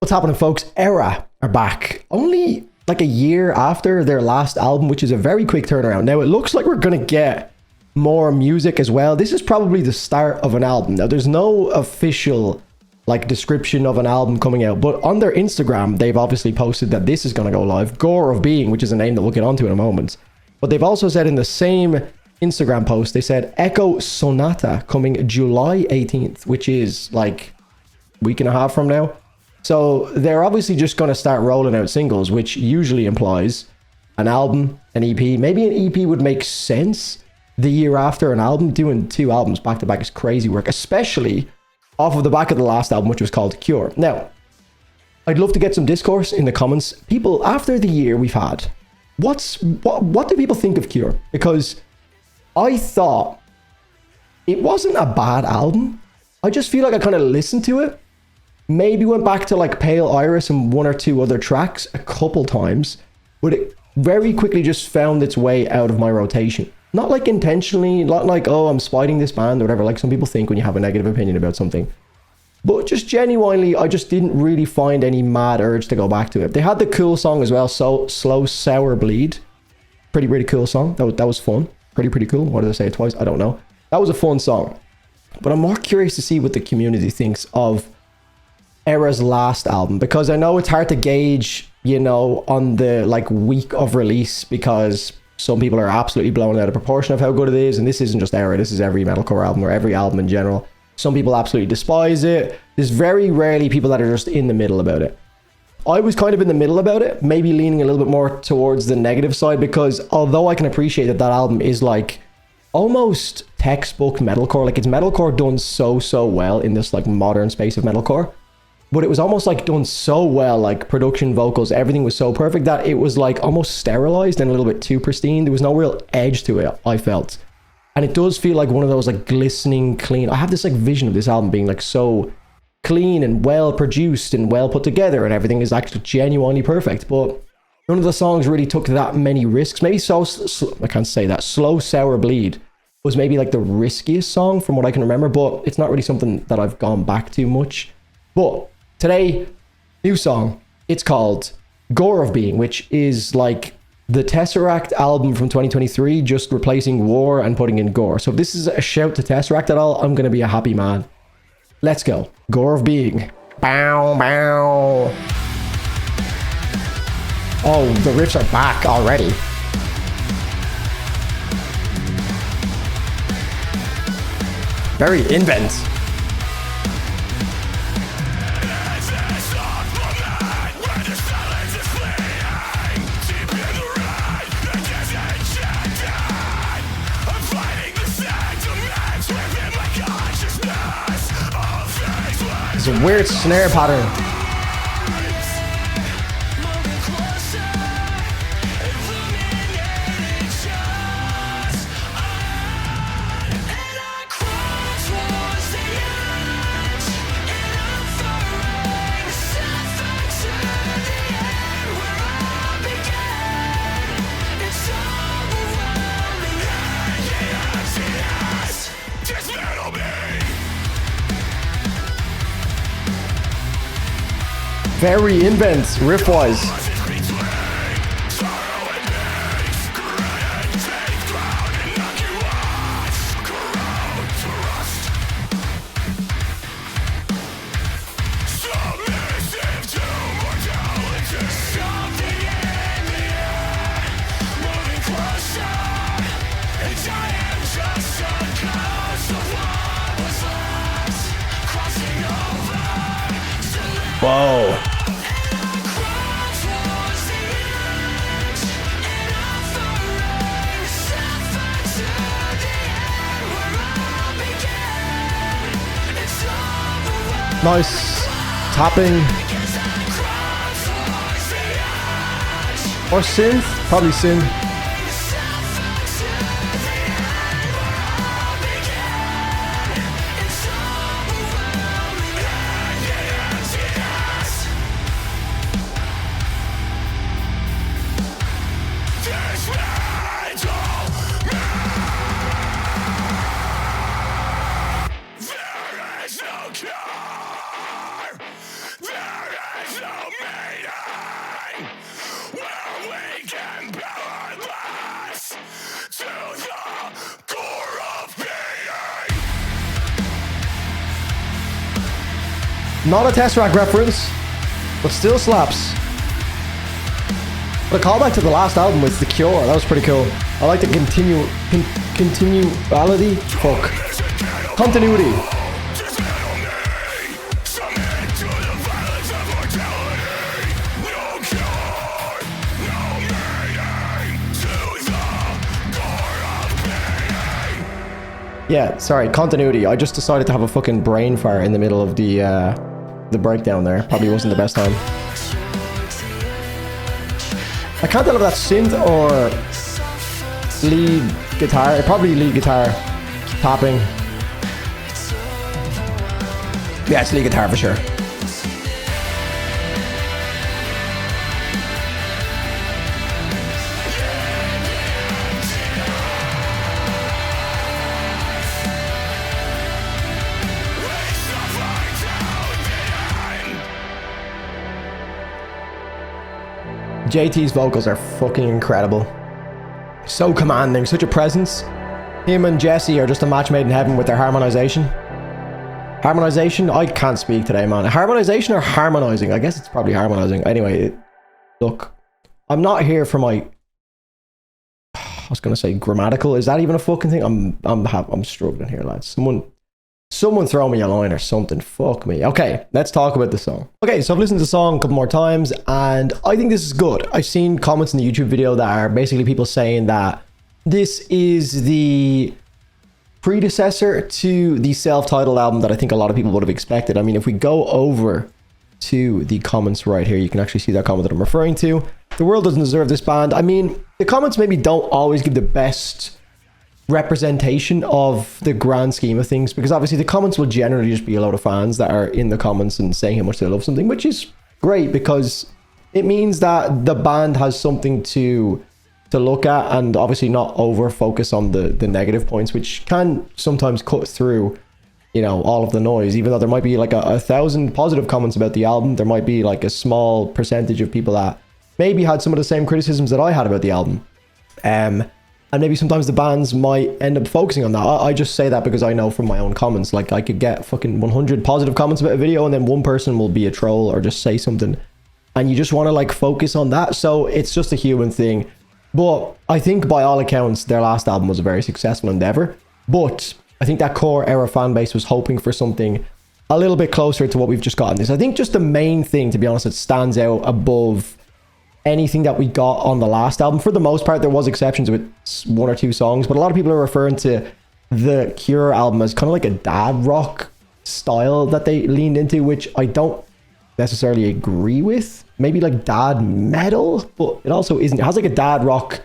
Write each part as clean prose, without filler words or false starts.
What's happening, folks? ERRA are back. Only like a year after their last album, which is a very quick turnaround. Now, it looks like we're going to get more music as well. This is probably the start of an album. Now, there's no official like description of an album coming out, but on their Instagram, they've obviously posted that this is going to go live. Gore of Being, which is a name that we'll get onto in a moment. But they've also said in the same Instagram post, they said Echo Sonata coming July 18th, which is like a week and a half from now. So they're obviously just going to start rolling out singles, which usually implies an album, an EP. Maybe an EP would make sense the year after an album. Doing 2 albums back to back is crazy work, especially off of the back of the last album, which was called Cure. Now, I'd love to get some discourse in the comments. People, after the year we've had, what do people think of Cure? Because I thought it wasn't a bad album. I just feel like I kind of listened to it. Maybe went back to like Pale Iris and 1 or 2 other tracks a couple times, but it very quickly just found its way out of my rotation. Not like intentionally, not like, oh, I'm spiting this band or whatever, like some people think when you have a negative opinion about something. But just genuinely, I just didn't really find any mad urge to go back to it. They had the cool song as well, So Slow Sour Bleed. Pretty cool song. That was fun. Pretty cool. Why did I say it twice? I don't know. That was a fun song. But I'm more curious to see what the community thinks of ERRA's last album, because I know it's hard to gauge, you know, on the like week of release, because some people are absolutely blown out of proportion of how good it is, and this isn't just ERRA, this is every metalcore album or every album in general. Some people absolutely despise it. There's very rarely people that are just in the middle about it. I was kind of in the middle about it, maybe leaning a little bit more towards the negative side, because although I can appreciate that album is like almost textbook metalcore, like it's metalcore done so well in this like modern space of metalcore. But it was almost like done so well, like production, vocals, everything was so perfect that it was like almost sterilized and a little bit too pristine. There was no real edge to it, I felt. And it does feel like one of those like glistening, clean. I have this like vision of this album being like so clean and well produced and well put together, and everything is actually genuinely perfect. But none of the songs really took that many risks. Maybe I can't say that. Slow Sour Bleed was maybe like the riskiest song from what I can remember, but it's not really something that I've gone back to much. But today, new song. It's called Gore of Being, which is like the Tesseract album from 2023, just replacing War and putting in Gore. So if this is a shout to Tesseract at all, I'm going to be a happy man. Let's go. Gore of Being. Bow, bow. Oh, the riffs are back already. Very invent. It's a weird snare pattern. Very invent riff-wise. Whoa. Nice tapping. Or synth, probably synth. Not a Tesseract reference, but still slaps. But a callback to the last album with The Cure. That was pretty cool. I like the continuality. Fuck. Continuity. Yeah, sorry, continuity. I just decided to have a fucking brain fart in the middle of the breakdown there. Probably wasn't the best time. I can't tell if that's synth or lead guitar. Probably lead guitar tapping. Yeah, it's lead guitar for sure. JT's vocals are fucking incredible. So commanding, such a presence. Him and Jesse are just a match made in heaven with their harmonization. Harmonization? I can't speak today, man. Harmonization or harmonizing? I guess it's probably harmonizing. Anyway, look, I'm not here for my... I was gonna say grammatical. Is that even a fucking thing? I'm struggling here, lads. Someone throw me a line or something. Fuck me. Okay, let's talk about the song. Okay, so I've listened to the song a couple more times and I think this is good. I've seen comments in the YouTube video that are basically people saying that this is the predecessor to the self-titled album that I think a lot of people would have expected. I mean, if we go over to the comments right here, you can actually see that comment that I'm referring to. The world doesn't deserve this band. I mean, the comments maybe don't always give the best representation of the grand scheme of things, because obviously the comments will generally just be a load of fans that are in the comments and saying how much they love something, which is great because it means that the band has something to look at and obviously not over focus on the negative points, which can sometimes cut through, you know, all of the noise. Even though there might be like a 1,000 positive comments about the album, there might be like a small percentage of people that maybe had some of the same criticisms that I had about the album. And maybe sometimes the bands might end up focusing on that. I just say that because I know from my own comments, like I could get fucking 100 positive comments about a video and then one person will be a troll or just say something and you just want to like focus on that. So it's just a human thing. But I think by all accounts, their last album was a very successful endeavor. But I think that core era fan base was hoping for something a little bit closer to what we've just gotten. This, I think just the main thing, to be honest, that stands out above anything that we got on the last album. For the most part, there was exceptions with one or two songs, but a lot of people are referring to the Cure album as kind of like a dad rock style that they leaned into, which I don't necessarily agree with. Maybe like dad metal, but it also isn't. It has like a dad rock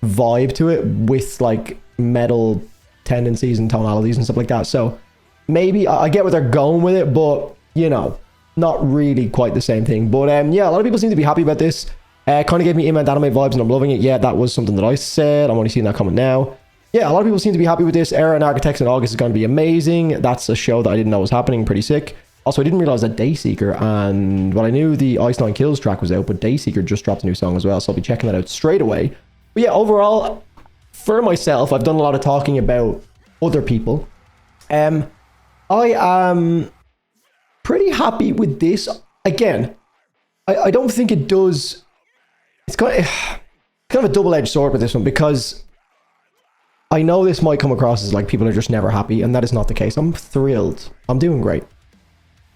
vibe to it with like metal tendencies and tonalities and stuff like that. So maybe I get where they're going with it, but you know, not really quite the same thing. But yeah, a lot of people seem to be happy about this. Kind of gave me Inman Dynamite vibes and I'm loving it. Yeah, that was something that I said. I'm only seeing that comment now. Yeah, a lot of people seem to be happy with this. ERRA and Architects in August is going to be amazing. That's a show that I didn't know was happening. Pretty sick. Also, I didn't realize that Dayseeker and, well, I knew the Ice Nine Kills track was out, but Dayseeker just dropped a new song as well, so I'll be checking that out straight away. But yeah, overall, for myself, I've done a lot of talking about other people. I am pretty happy with this. Again, I don't think it does... It's kind of a double-edged sword with this one, because I know this might come across as like people are just never happy, and that is not the case. I'm thrilled. I'm doing great.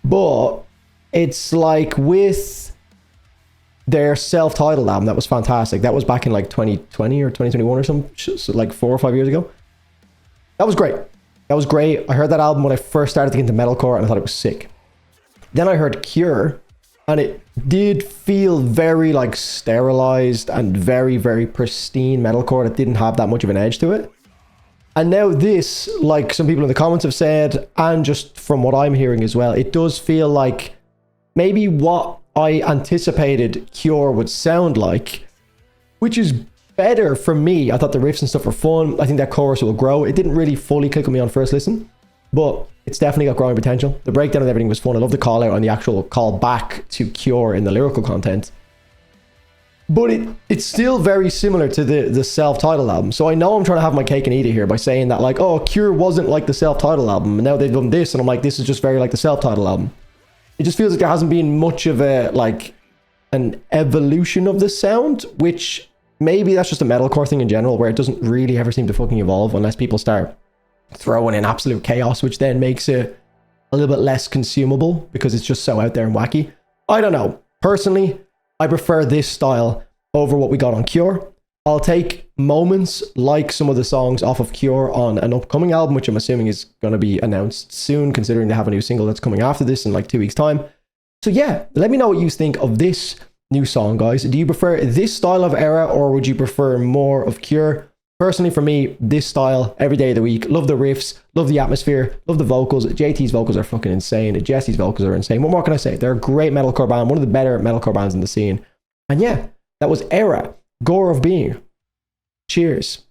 But it's like with their self-titled album, that was fantastic. That was back in like 2020 or 2021 or something, so like 4 or 5 years ago. That was great. That was great. I heard that album when I first started to get into metalcore and I thought it was sick. Then I heard Cure, and it did feel very like sterilized and very, very pristine metalcore that didn't have that much of an edge to it. And now this, like some people in the comments have said, and just from what I'm hearing as well, it does feel like maybe what I anticipated Cure would sound like, which is better for me. I thought the riffs and stuff were fun. I think that chorus will grow. It didn't really fully click with me on first listen, but it's definitely got growing potential. The breakdown and everything was fun. I love the call out and the actual call back to Cure in the lyrical content. But it's still very similar to the self-titled album. So I know I'm trying to have my cake and eat it here by saying that like, oh, Cure wasn't like the self-titled album, and now they've done this, and I'm like, this is just very like the self-titled album. it just feels like there hasn't been much of a, like, an evolution of the sound, which maybe that's just a metalcore thing in general, where it doesn't really ever seem to fucking evolve unless people start throwing in absolute chaos, which then makes it a little bit less consumable because it's just so out there and wacky. I don't know. Personally, I prefer this style over what we got on Cure. I'll take moments like some of the songs off of Cure on an upcoming album, which I'm assuming is going to be announced soon, considering they have a new single that's coming after this in like 2 weeks' time. So yeah, let me know what you think of this new song, guys. Do you prefer this style of ERRA, or would you prefer more of Cure? Personally, for me, this style, every day of the week. Love the riffs, love the atmosphere, love the vocals. JT's vocals are fucking insane. Jesse's vocals are insane. What more can I say? They're a great metalcore band, one of the better metalcore bands in the scene. And yeah, that was ERRA, Gore of Being. Cheers.